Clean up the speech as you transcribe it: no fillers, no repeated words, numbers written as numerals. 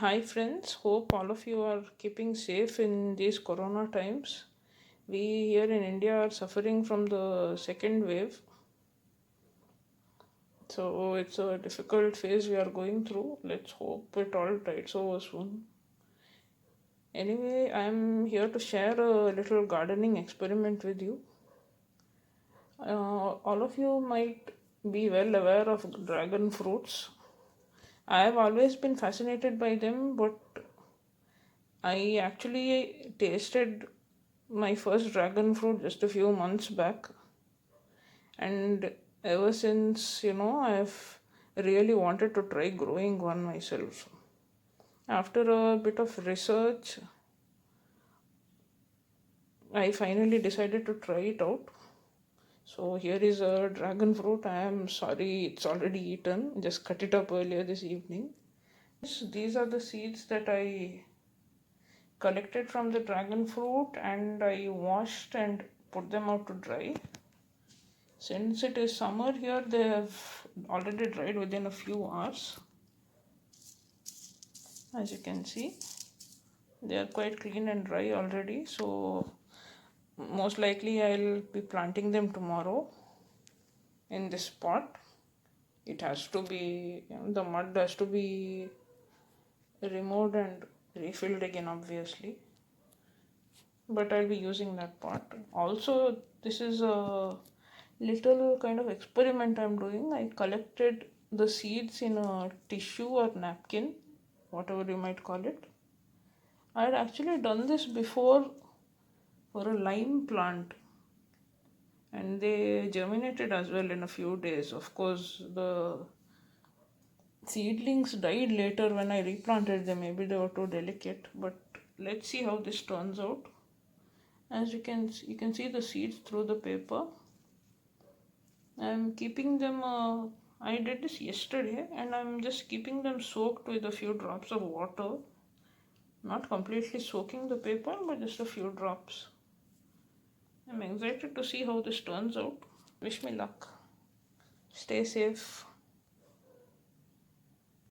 Hi friends, hope all of you are keeping safe in these corona times. We here in India are suffering from the second wave, so it's a difficult phase we are going through. Let's hope it all tides over soon. Anyway, I'm here to share a little gardening experiment with you. All of you might be well aware of dragon fruits. I have always been fascinated by them, but I actually tasted my first dragon fruit just a few months back, and ever since, I've really wanted to try growing one myself. After a bit of research, I finally decided to try it out. So here is a dragon fruit. I am sorry it's already eaten. Just cut it up earlier this evening. These are the seeds that I collected from the dragon fruit and I washed and put them out to dry. Since it is summer here, they have already dried within a few hours. As you can see, they are quite clean and dry already. So most likely I'll be planting them tomorrow in this pot. It has to be, the mud has to be removed and refilled again, obviously. But I'll be using that pot. Also, this is a little kind of experiment I'm doing. I collected the seeds in a tissue or napkin, whatever you might call it. I had actually done this before for a lime plant and they germinated as well in a few days. Of course, the seedlings died later when I replanted them. Maybe they were too delicate, but let's see how this turns out. As you can see the seeds through the paper. I'm keeping them. I did this yesterday, and I'm just keeping them soaked with a few drops of water. Not completely soaking the paper, but just a few drops. I'm excited to see how this turns out. Wish me luck. Stay safe.